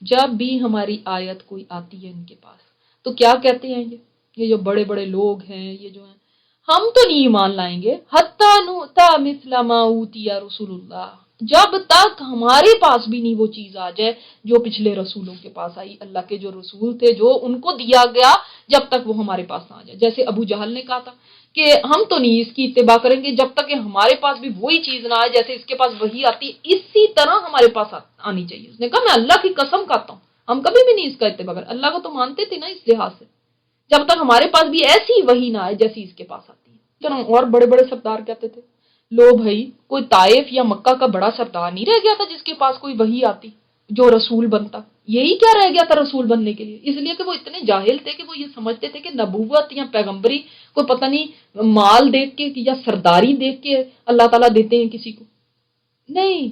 جب بھی ہماری آیت کوئی آتی ہے ان کے پاس تو کیا کہتے ہیں یہ جو بڑے بڑے لوگ ہیں، یہ جو ہیں، ہم تو نہیں ایمان لائیں گے حتی نؤتی مثل ما اوتی رسول اللہ، جب تک ہمارے پاس بھی نہیں وہ چیز آ جائے جو پچھلے رسولوں کے پاس آئی، اللہ کے جو رسول تھے جو ان کو دیا گیا، جب تک وہ ہمارے پاس نہ آ جائے۔ جیسے ابو جہل نے کہا تھا کہ ہم تو نہیں اس کی اتباع کریں گے جب تک کہ ہمارے پاس بھی وہی چیز نہ آئے جیسے اس کے پاس وہی آتی ہے، اسی طرح ہمارے پاس آنی چاہیے۔ اس نے کہا میں اللہ کی قسم کھاتا ہوں ہم کبھی بھی نہیں اس کا اتباع کریں، اللہ کو تو مانتے تھے نا اس لحاظ سے، جب تک ہمارے پاس بھی ایسی وہی نہ آئے جیسی اس کے پاس آتی ہے۔ اور بڑے بڑے سردار کہتے تھے لو بھائی، کوئی طائف یا مکہ کا بڑا سردار نہیں رہ گیا تھا جس کے پاس کوئی وحی آتی جو رسول بنتا، یہی کیا رہ گیا تھا رسول بننے کے لیے؟ اس لیے کہ وہ اتنے جاہل تھے کہ وہ یہ سمجھتے تھے کہ نبوت یا پیغمبری کوئی پتہ نہیں مال دیکھ کے یا سرداری دیکھ کے اللہ تعالیٰ دیتے ہیں کسی کو، نہیں۔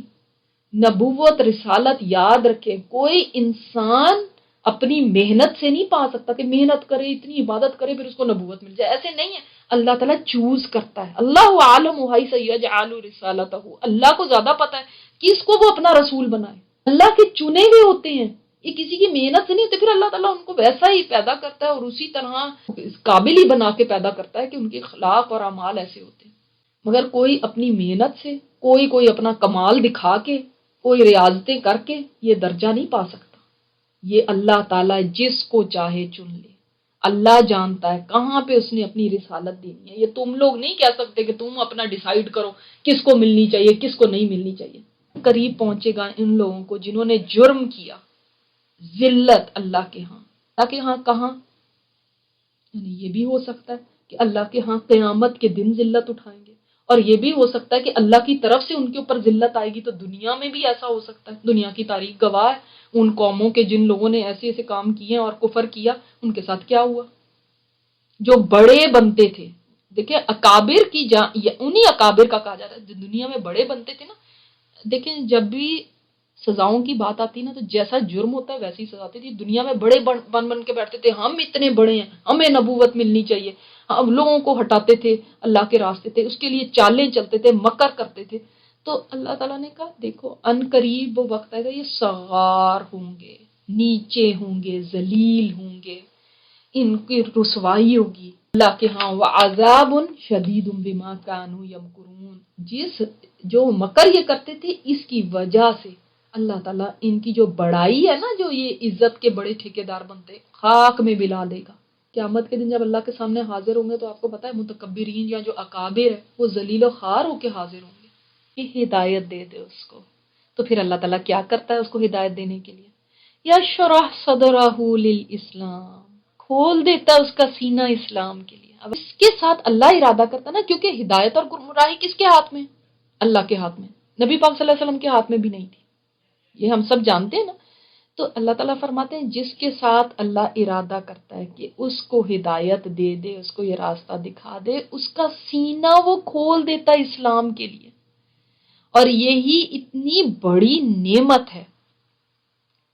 نبوت رسالت یاد رکھے کوئی انسان اپنی محنت سے نہیں پا سکتا کہ محنت کرے اتنی عبادت کرے پھر اس کو نبوت مل جائے، ایسے نہیں ہے۔ اللہ تعالیٰ چوز کرتا ہے، اللہ عالم حیث یجعل رسالتہ، اللہ کو زیادہ پتا ہے کس کو وہ اپنا رسول بنائے، اللہ کے چنے ہوئے ہوتے ہیں، یہ کسی کی محنت سے نہیں ہوتے، پھر اللہ تعالیٰ ان کو ویسا ہی پیدا کرتا ہے اور اسی طرح اس قابل ہی بنا کے پیدا کرتا ہے کہ ان کے اخلاق اور اعمال ایسے ہوتے ہیں۔ مگر کوئی اپنی محنت سے، کوئی اپنا کمال دکھا کے، کوئی ریاضتیں کر کے یہ درجہ نہیں پا سکتا۔ یہ اللہ تعالیٰ جس کو چاہے چن لے، اللہ جانتا ہے کہاں پہ اس نے اپنی رسالت دینی ہے، یہ تم لوگ نہیں کہہ سکتے کہ تم اپنا ڈیسائیڈ کرو کس کو ملنی چاہیے کس کو نہیں ملنی چاہیے۔ قریب پہنچے گا ان لوگوں کو جنہوں نے جرم کیا، ذلت اللہ کے ہاں، اللہ کے ہاں کہاں؟ یعنی یہ بھی ہو سکتا ہے کہ اللہ کے ہاں قیامت کے دن ذلت اٹھائیں گے، اور یہ بھی ہو سکتا ہے کہ اللہ کی طرف سے ان کے اوپر ذلت آئے گی، تو دنیا میں بھی ایسا ہو سکتا ہے۔ دنیا کی تاریخ گواہ ہے ان قوموں کے جن لوگوں نے ایسے ایسے کام کیے اور کفر کیا، ان کے ساتھ کیا ہوا۔ جو بڑے بنتے تھے، دیکھیں اکابر کی انہی اکابر کا کہا جاتا ہے جو دنیا میں بڑے بنتے تھے نا، دیکھیں جب بھی سزاؤں کی بات آتی نا تو جیسا جرم ہوتا ہے ویسی سزا آتی تھی۔ دنیا میں بڑے بن کے بیٹھتے تھے، ہم اتنے بڑے ہیں ہمیں نبوت ملنی چاہیے، ہم لوگوں کو ہٹاتے تھے اللہ کے راستے تھے، اس کے لیے چالیں چلتے تھے، مکر کرتے تھے۔ تو اللہ تعالیٰ نے کہا دیکھو ان قریب وہ وقت آئے گا یہ صغار ہوں گے، نیچے ہوں گے، ذلیل ہوں گے، ان کی رسوائی ہوگی اللہ کے ہاں، وعذاب شدید بما كانوا یمکرون، جو مکر یہ کرتے تھے اس کی وجہ سے اللہ تعالیٰ ان کی جو بڑائی ہے نا، جو یہ عزت کے بڑے ٹھیکیدار بنتے، خاک میں ملا دے گا۔ قیامت کے دن جب اللہ کے سامنے حاضر ہوں گے تو آپ کو پتا ہے متکبرین یا جو اکابر ہے وہ ذلیل و خوار ہو کے حاضر ہوں گے۔ یہ ہدایت دے دے اس کو، تو پھر اللہ تعالیٰ کیا کرتا ہے اس کو ہدایت دینے کے لیے؟ یشرح صدرہ للاسلام، کھول دیتا ہے اس کا سینہ اسلام کے لیے۔ اب اس کے ساتھ اللہ ارادہ کرتا نا، کیونکہ ہدایت اور گمراہی کس کے ہاتھ میں؟ اللہ کے ہاتھ میں، نبی پاک صلی اللہ علیہ وسلم کے ہاتھ میں بھی نہیں تھی، یہ ہم سب جانتے ہیں نا۔ تو اللہ تعالیٰ فرماتے ہیں جس کے ساتھ اللہ ارادہ کرتا ہے کہ اس کو ہدایت دے دے، اس کو یہ راستہ دکھا دے، اس کا سینہ وہ کھول دیتا ہے اسلام کے لیے۔ اور یہی اتنی بڑی نعمت ہے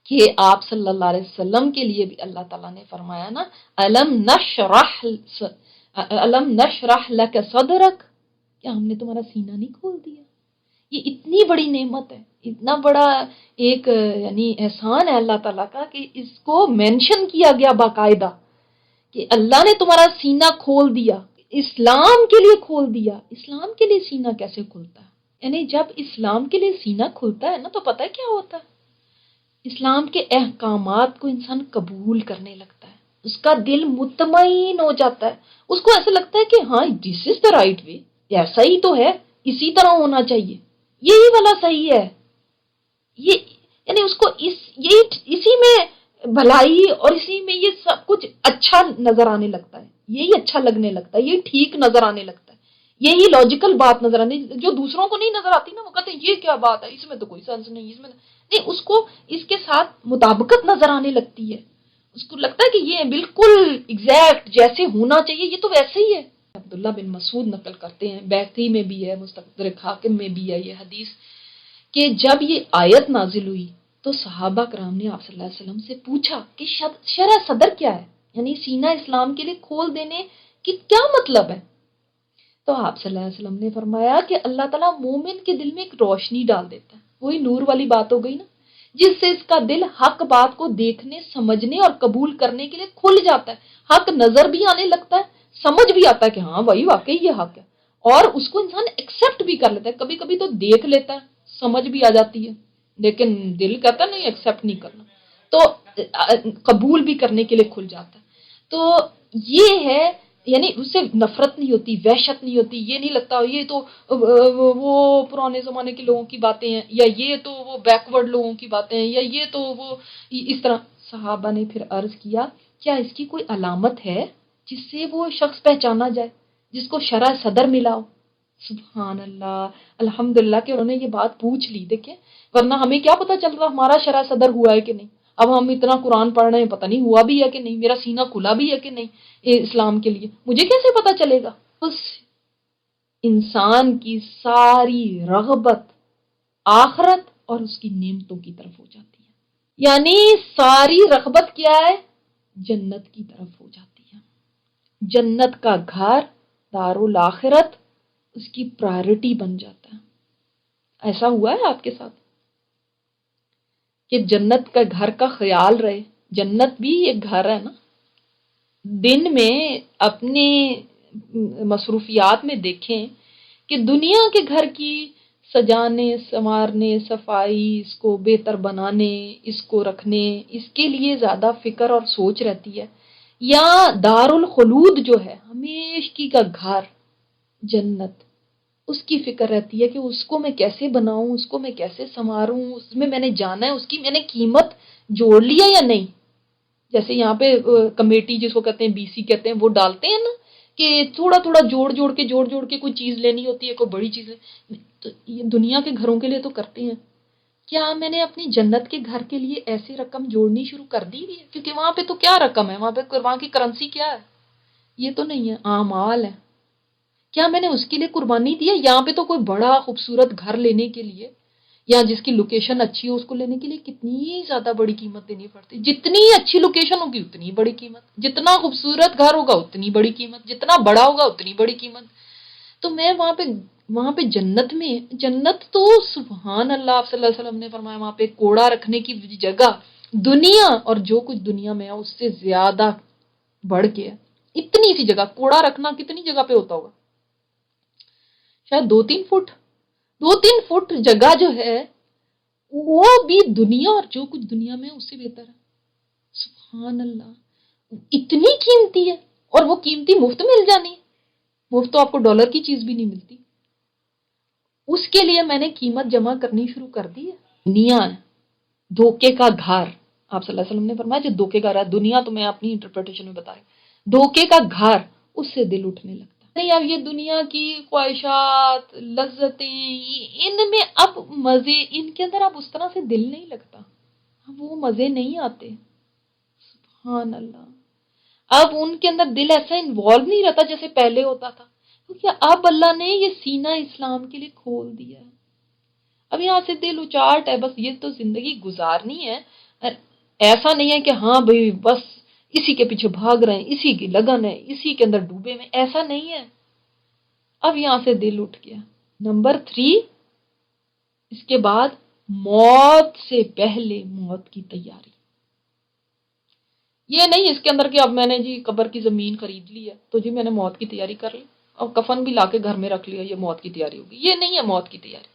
کہ آپ صلی اللہ علیہ وسلم کے لیے بھی اللہ تعالیٰ نے فرمایا نا الم نشرح لک صدرک، کیا ہم نے تمہارا سینہ نہیں کھول دیا؟ یہ اتنی بڑی نعمت ہے، اتنا بڑا ایک یعنی احسان ہے اللہ تعالیٰ کا کہ اس کو مینشن کیا گیا باقاعدہ کہ اللہ نے تمہارا سینہ کھول دیا، اسلام کے لیے کھول دیا۔ اسلام کے لیے سینہ کیسے کھلتا ہے؟ یعنی جب اسلام کے لیے سینہ کھلتا ہے نا تو پتہ ہے کیا ہوتا ہے؟ اسلام کے احکامات کو انسان قبول کرنے لگتا ہے، اس کا دل مطمئن ہو جاتا ہے، اس کو ایسا لگتا ہے کہ ہاں دس از دا رائٹ وے، ایسا ہی تو ہے، اسی طرح ہونا چاہیے، یہی والا صحیح ہے، یہ یعنی اس کو اسی میں بھلائی اور اسی میں یہ سب کچھ اچھا نظر آنے لگتا ہے، یہی اچھا لگنے لگتا ہے، یہی ٹھیک نظر آنے لگتا ہے، یہی لاجیکل بات نظر آنے، جو دوسروں کو نہیں نظر آتی نا وہ کہتے ہیں یہ کیا بات ہے، اس میں تو کوئی سینس نہیں، اس میں نہیں، اس کو اس کے ساتھ مطابقت نظر آنے لگتی ہے، اس کو لگتا ہے کہ یہ بالکل ایگزیکٹ جیسے ہونا چاہیے یہ تو ویسے ہی ہے۔ عبداللہ بن مسعود نقل کرتے ہیں، بیہقی میں بھی ہے، مستدرک حاکم میں بھی ہے یہ حدیث، کہ جب یہ آیت نازل ہوئی تو صحابہ کرام نے آپ صلی اللہ علیہ وسلم سے پوچھا کہ شرح صدر کیا ہے، یعنی سینہ اسلام کے لیے کھول دینے کی کیا مطلب ہے؟ تو آپ صلی اللہ علیہ وسلم نے فرمایا کہ اللہ تعالیٰ مومن کے دل میں ایک روشنی ڈال دیتا ہے، وہی نور والی بات ہو گئی نا، جس سے اس کا دل حق بات کو دیکھنے، سمجھنے اور قبول کرنے کے لیے کھل جاتا ہے، حق نظر بھی آنے لگتا ہے، سمجھ بھی آتا ہے کہ ہاں بھائی واقعی یہ حق ہے، اور اس کو انسان ایکسیپٹ بھی کر لیتا ہے۔ کبھی کبھی تو دیکھ لیتا ہے، سمجھ بھی آ جاتی ہے، لیکن دل کہتا ہے نہیں ایکسیپٹ نہیں کرنا، تو قبول بھی کرنے کے لیے کھل جاتا ہے۔ تو یہ ہے، یعنی اس سے نفرت نہیں ہوتی، وحشت نہیں ہوتی، یہ نہیں لگتا یہ تو وہ پرانے زمانے کے لوگوں کی باتیں ہیں، یا یہ تو وہ بیکورڈ لوگوں کی باتیں ہیں، یا یہ تو وہ اس طرح۔ صحابہ نے پھر عرض کیا کیا اس کی کوئی علامت ہے جس سے وہ شخص پہچانا جائے، جس کو شرح صدر ملا ہو؟ سبحان اللہ، الحمدللہ کہ انہوں نے یہ بات پوچھ لی، دیکھیں، ورنہ ہمیں کیا پتا چل رہا ہمارا شرح صدر ہوا ہے کہ نہیں۔ اب ہم اتنا قرآن پڑھ رہے ہیں، پتہ نہیں ہوا بھی ہے کہ نہیں، میرا سینہ کھلا بھی ہے کہ نہیں اسلام کے لیے، مجھے کیسے پتا چلے گا؟ اس انسان کی ساری رغبت آخرت اور اس کی نعمتوں کی طرف ہو جاتی ہے، یعنی ساری رغبت کیا ہے؟ جنت کی طرف ہو جاتی ہے۔ جنت کا گھر، دارالآخرت، اس کی پرائرٹی بن جاتا ہے۔ ایسا ہوا ہے آپ کے ساتھ کہ جنت کا گھر کا خیال رہے؟ جنت بھی ایک گھر ہے نا۔ دن میں اپنے مصروفیات میں دیکھیں کہ دنیا کے گھر کی سجانے، سنوارنے، صفائی، اس کو بہتر بنانے، اس کو رکھنے، اس کے لیے زیادہ فکر اور سوچ رہتی ہے، یا دارالخلود جو ہے ہمیشگی کا گھر جنت، اس کی فکر رہتی ہے کہ اس کو میں کیسے بناؤں، اس کو میں کیسے سنواروں، اس میں نے جانا ہے، اس کی میں نے قیمت جوڑ لیا یا نہیں؟ جیسے یہاں پہ کمیٹی جس کو کہتے ہیں بی سی کہتے ہیں، وہ ڈالتے ہیں نا کہ تھوڑا تھوڑا جوڑ کے کوئی چیز لینی ہوتی ہے، کوئی بڑی چیز تو یہ دنیا کے گھروں کے لیے تو کرتے ہیں۔ کیا میں نے اپنی جنت کے گھر کے لیے ایسی رقم جوڑنی شروع کر دی ہے؟ کیونکہ وہاں پہ تو کیا رقم ہے، وہاں کی کرنسی کیا ہے؟ یہ تو نہیں ہے، اعمال ہے۔ کیا میں نے اس کے لیے قربانی دی ہے؟ یہاں پہ تو کوئی بڑا خوبصورت گھر لینے کے لیے یا جس کی لوکیشن اچھی ہو اس کو لینے کے لیے کتنی زیادہ بڑی قیمت دینی پڑتی، جتنی اچھی لوکیشن ہوگی اتنی بڑی قیمت، جتنا خوبصورت گھر ہوگا اتنی بڑی قیمت، جتنا بڑا ہوگا اتنی بڑی قیمت۔ تو میں وہاں پہ جنت میں، جنت تو سبحان اللہ، آپ صلی اللہ علیہ وسلم نے فرمایا وہاں پہ کوڑا رکھنے کی جگہ دنیا اور جو کچھ دنیا میں ہے اس سے زیادہ بڑھ کے ہے۔ اتنی سی جگہ کوڑا رکھنا کتنی جگہ پہ ہوتا ہوگا؟ شاید 2-3 فٹ، 2-3 فٹ جگہ جو ہے وہ بھی دنیا اور جو کچھ دنیا میں اس سے بہتر ہے۔ سبحان اللہ، اتنی قیمتی ہے، اور وہ قیمتی مفت مل جانی، مفت تو آپ کو ڈالر کی چیز بھی نہیں ملتی۔ اس کے لیے میں نے قیمت جمع کرنی شروع کر دی ہے۔ دنیا ہے دھوکے کا گھر، آپ صلی اللہ علیہ وسلم نے فرمایا جو دھوکے کا گھر، دنیا تو میں اپنی انٹرپریٹیشن میں بتائی، دھوکے کا گھر، اس سے دل اٹھنے لگتا نہیں۔ اب یہ دنیا کی خواہشات، لذتیں، ان میں اب مزے، ان کے اندر اب اس طرح سے دل نہیں لگتا، اب وہ مزے نہیں آتے۔ سبحان اللہ، اب ان کے اندر دل ایسا انوالو نہیں رہتا جیسے پہلے ہوتا تھا، کیونکہ اب اللہ نے یہ سینہ اسلام کے لیے کھول دیا ہے۔ اب یہاں سے دل اچاٹ ہے، بس یہ تو زندگی گزارنی ہے، ایسا نہیں ہے کہ ہاں بھئی بس اسی کے پیچھے بھاگ رہے ہیں، اسی کی لگن ہے، اسی کے اندر ڈوبے میں، ایسا نہیں ہے۔ اب یہاں سے دل اٹھ گیا۔ نمبر 3، اس کے بعد موت سے پہلے موت کی تیاری۔ یہ نہیں اس کے اندر کہ اب میں نے جی قبر کی زمین خرید لی ہے تو جی میں نے موت کی تیاری کر لی اور کفن بھی لا کے گھر میں رکھ لیا، یہ موت کی تیاری ہوگی۔ یہ نہیں ہے موت کی تیاری۔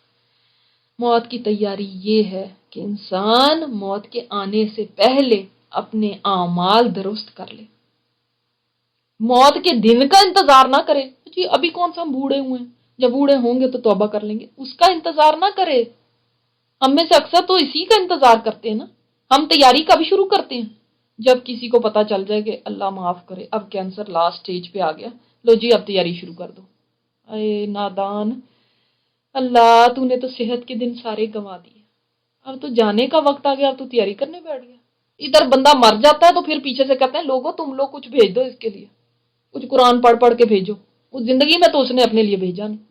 موت کی تیاری یہ ہے کہ انسان موت کے آنے سے پہلے اپنے اعمال درست کر لے، موت کے دن کا انتظار نہ کرے جی ابھی کون سا ہم بوڑھے ہوئے ہیں، جب بوڑھے ہوں گے تو توبہ کر لیں گے، اس کا انتظار نہ کرے۔ ہم میں سے اکثر تو اسی کا انتظار کرتے ہیں نا، ہم تیاری کب شروع کرتے ہیں؟ جب کسی کو پتا چل جائے کہ اللہ معاف کرے اب کینسر لاسٹ سٹیج پہ آ گیا، لو جی اب تیاری شروع کر دو۔ اے نادان، اللہ تو نے تو صحت کے دن سارے گنوا دیے، اب تو جانے کا وقت آ گیا، اب تو تیاری کرنے بیٹھ گیا۔ ادھر بندہ مر جاتا ہے تو پھر پیچھے سے کہتے ہیں لوگوں تم لوگ کچھ بھیج دو اس کے لیے، کچھ قرآن پڑھ پڑھ کے بھیجو، اس زندگی میں تو اس نے اپنے لیے بھیجا نہیں۔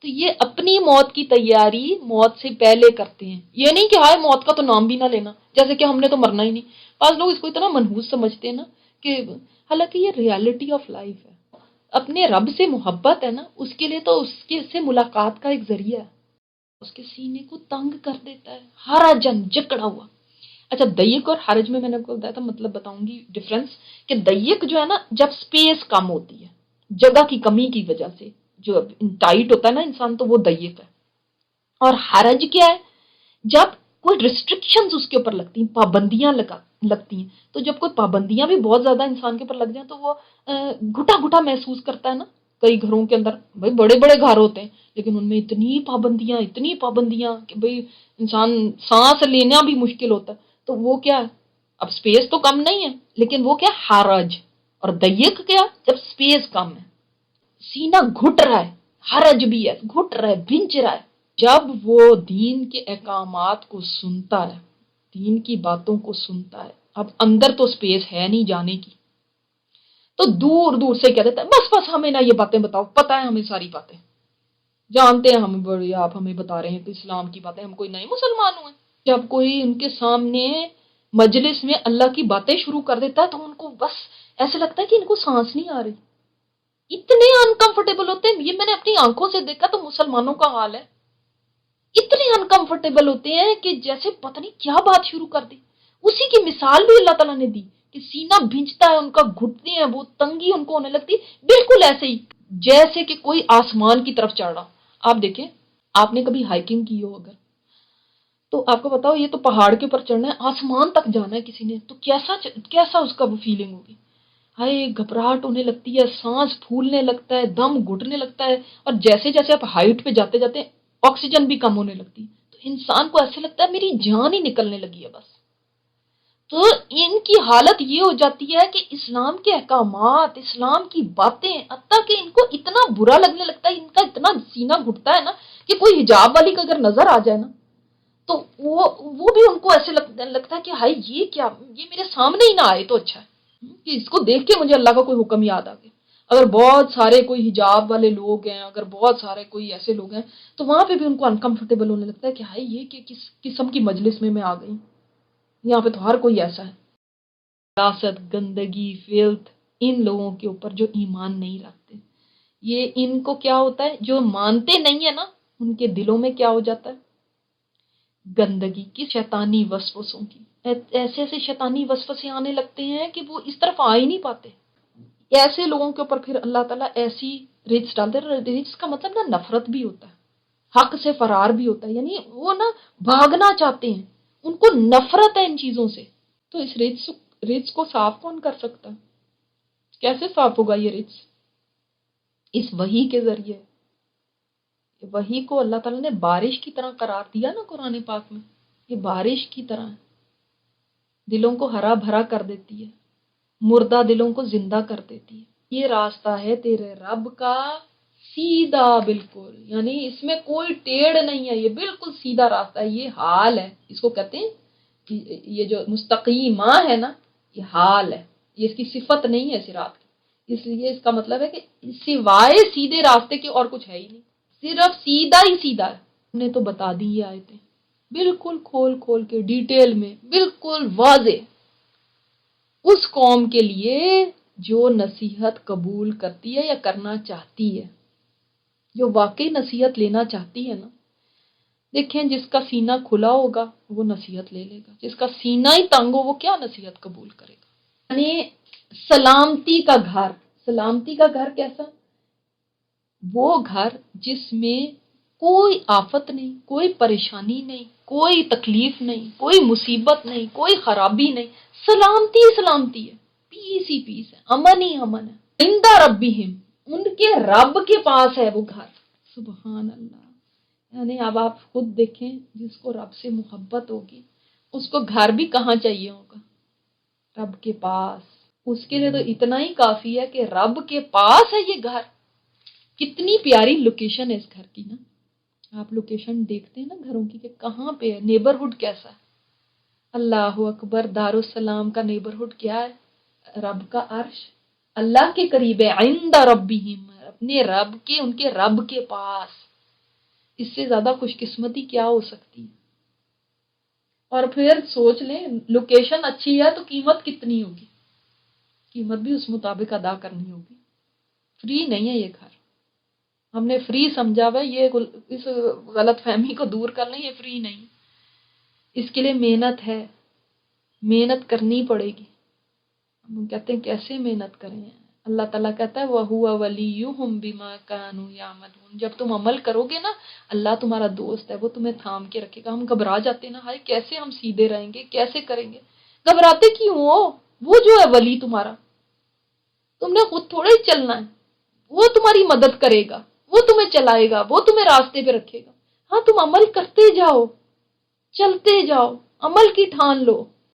تو یہ اپنی موت کی تیاری موت سے پہلے کرتے ہیں، یہ نہیں کہ ہائے موت کا تو نام بھی نہ لینا، جیسے کہ ہم نے تو مرنا ہی نہیں۔ بعض لوگ اس کو اتنا منحوس سمجھتے ہیں نا، کہ حالانکہ یہ ریالٹی آف لائف ہے۔ اپنے رب سے محبت ہے نا، اس کے لیے تو اس کے سے ملاقات کا ایک ذریعہ ہے، اس کے سینے کو تنگ کر دیتا ہے، ہرا جن جکڑا ہوا اچھا ضیق اور حرج میں نے آپ کو بتایا تھا، مطلب بتاؤں گی ڈفرنس، کہ ضیق جو ہے نا جب سپیس کم ہوتی ہے جگہ کی کمی کی وجہ سے، جو ٹائٹ ہوتا ہے نا انسان تو وہ ضیق ہے، اور حرج کیا ہے جب کوئی ریسٹرکشنز اس کے اوپر لگتی ہیں، پابندیاں لگتی ہیں، تو جب کوئی پابندیاں بھی بہت زیادہ انسان کے اوپر لگ جائیں تو وہ گھٹا گھٹا محسوس کرتا ہے نا. کئی گھروں کے اندر بھائی بڑے بڑے گھر ہوتے ہیں لیکن ان میں اتنی پابندیاں کہ بھائی انسان سانس لینا بھی مشکل ہوتا ہے. تو وہ کیا ہے، اب سپیس تو کم نہیں ہے لیکن وہ کیا حرج، اور ضیق کیا جب سپیس کم ہے، سینہ گھٹ رہا ہے، حرج بھی ہے، گھٹ رہا ہے، بھنچ رہا ہے. جب وہ دین کے احکامات کو سنتا ہے، دین کی باتوں کو سنتا ہے، اب اندر تو سپیس ہے نہیں جانے کی، تو دور دور سے کہہ دیتا ہے بس بس ہمیں نہ یہ باتیں بتاؤ، پتہ ہے ہمیں ساری باتیں، جانتے ہیں ہم بڑی، آپ ہمیں بتا رہے ہیں کہ اسلام کی باتیں، ہم کوئی نئے مسلمان ہوئے. جب کوئی ان کے سامنے مجلس میں اللہ کی باتیں شروع کر دیتا ہے تو ان کو بس ایسے لگتا ہے کہ ان کو سانس نہیں آ رہی، اتنے انکمفرٹیبل ہوتے ہیں. یہ میں نے اپنی آنکھوں سے دیکھا تو مسلمانوں کا حال ہے، اتنے انکمفرٹیبل ہوتے ہیں کہ جیسے پتہ نہیں کیا بات شروع کر دی. اسی کی مثال بھی اللہ تعالیٰ نے دی کہ سینہ بھینچتا ہے ان کا، گھٹتے ہیں وہ، تنگی ان کو ہونے لگتی، بالکل ایسے ہی جیسے کہ کوئی آسمان کی طرف چڑھ رہا. آپ دیکھیں، آپ نے کبھی ہائکنگ کی ہو اگر تو آپ کو بتاؤ یہ تو پہاڑ کے اوپر چڑھنا ہے، آسمان تک جانا ہے کسی نے، تو کیسا اس کا وہ فیلنگ ہوگی. ہائے گھبراہٹ ہونے لگتی ہے، سانس پھولنے لگتا ہے، دم گھٹنے لگتا ہے، اور جیسے جیسے آپ ہائٹ پہ جاتے جاتے آکسیجن بھی کم ہونے لگتی ہے، تو انسان کو ایسے لگتا ہے میری جان ہی نکلنے لگی ہے بس. تو ان کی حالت یہ ہو جاتی ہے کہ اسلام کے احکامات، اسلام کی باتیں، حتیٰ کہ ان کو اتنا برا لگنے لگتا ہے، ان کا اتنا سینہ گھٹتا ہے نا کہ کوئی حجاب والی کا اگر نظر آ جائے نا تو وہ بھی ان کو ایسے لگتا ہے کہ ہائی یہ کیا، یہ میرے سامنے ہی نہ آئے تو اچھا ہے کہ اس کو دیکھ کے مجھے اللہ کا کوئی حکم یاد آ گیا. اگر بہت سارے کوئی حجاب والے لوگ ہیں، اگر بہت سارے کوئی ایسے لوگ ہیں تو وہاں پہ بھی ان کو انکمفرٹیبل ہونے لگتا ہے کہ ہائی یہ کہ کس قسم کی مجلس میں آ گئی، یہاں پہ تو ہر کوئی ایسا ہے. سیاست، گندگی، فلتھ ان لوگوں کے اوپر جو ایمان نہیں رکھتے، یہ ان کو کیا ہوتا ہے، جو مانتے نہیں ہے نا ان کے دلوں میں کیا ہو جاتا ہے، گندگی کی، شیطانی وسوسوں کی، ایسے ایسے شیطانی وسوسے آنے لگتے ہیں کہ وہ اس طرف آ ہی نہیں پاتے. ایسے لوگوں کے اوپر پھر اللہ تعالیٰ ایسی رجس ڈالتے ہیں. رجس کا مطلب نا نفرت بھی ہوتا ہے، حق سے فرار بھی ہوتا ہے، یعنی وہ نا بھاگنا چاہتے ہیں، ان کو نفرت ہے ان چیزوں سے. تو اس رجس کو صاف کون کر سکتا ہے، کیسے صاف ہوگا یہ رجس؟ اس وحی کے ذریعے. وحی کو اللہ تعالیٰ نے بارش کی طرح قرار دیا نا قرآن پاک میں، یہ بارش کی طرح ہے، دلوں کو ہرا بھرا کر دیتی ہے، مردہ دلوں کو زندہ کر دیتی ہے. یہ راستہ ہے تیرے رب کا سیدھا بالکل، یعنی اس میں کوئی ٹیڑھ نہیں ہے، یہ بالکل سیدھا راستہ ہے. یہ حال ہے، اس کو کہتے ہیں یہ جو مستقیمہ ہے نا یہ حال ہے، یہ اس کی صفت نہیں ہے صراط کی. اس لیے اس کا مطلب ہے کہ سوائے سیدھے راستے کے اور کچھ ہے ہی نہیں، صرف سیدھا ہی سیدھا ہے. ہم نے تو بتا دی یہ آیتیں بالکل کھول کھول کے، ڈیٹیل میں، بالکل واضح اس قوم کے لیے جو نصیحت قبول کرتی ہے یا کرنا چاہتی ہے، جو واقعی نصیحت لینا چاہتی ہے نا. دیکھیں جس کا سینہ کھلا ہوگا وہ نصیحت لے لے گا، جس کا سینہ ہی تنگ ہو وہ کیا نصیحت قبول کرے گا. یعنی سلامتی کا گھر، سلامتی کا گھر کیسا؟ وہ گھر جس میں کوئی آفت نہیں، کوئی پریشانی نہیں، کوئی تکلیف نہیں، کوئی مصیبت نہیں، کوئی خرابی نہیں، سلامتی ہی سلامتی ہے، پیس ہی پیس ہے، امن ہی امن ہے. عند ربہم، ان کے رب کے پاس ہے وہ گھر. سبحان اللہ. یعنی اب آپ خود دیکھیں جس کو رب سے محبت ہوگی اس کو گھر بھی کہاں چاہیے ہوگا، رب کے پاس. اس کے لیے تو اتنا ہی کافی ہے کہ رب کے پاس ہے یہ گھر. کتنی پیاری لوکیشن ہے اس گھر کی نا. آپ لوکیشن دیکھتے ہیں نا گھروں کی کہ کہاں پہ ہے، نیبرہڈ کیسا ہے. اللہ اکبر. دارالسلام کا نیبرہڈ کیا ہے، رب کا عرش، اللہ کے قریب ہے. عند ربہم، اپنے رب کے، ان کے رب کے پاس. اس سے زیادہ خوش قسمتی کیا ہو سکتی ہے. اور پھر سوچ لیں لوکیشن اچھی ہے تو قیمت کتنی ہوگی، قیمت بھی اس مطابق ادا کرنی ہوگی. فری نہیں ہے یہ گھر. ہم نے فری سمجھا ہوا ہے، یہ اس غلط فہمی کو دور کر لیں، یہ فری نہیں، اس کے لیے محنت ہے. محنت کرنی پڑے گی. ہم کہتے ہیں کیسے محنت کریں؟ اللہ تعالیٰ کہتا ہے وَهُوَ وَلِيُّهُمْ بِمَا كَانُوا يَعْمَلُونَ. جب تم عمل کرو گے نا اللہ تمہارا دوست ہے، وہ تمہیں تھام کے رکھے گا. ہم گھبرا جاتے ہیں نا، ہائے کیسے ہم سیدھے رہیں گے، کیسے کریں گے؟ گھبراتے کیوں ہو؟ وہ جو ہے ولی تمہارا، تم نے خود تھوڑے ہی چلنا ہے، وہ تمہاری مدد کرے گا، وہ تمہیں چلائے گا، وہ تمہیں راستے پہ رکھے گا. ہاں تم عمل کرتے جاؤ، چلتے جاؤ، عمل کی ٹھان لو.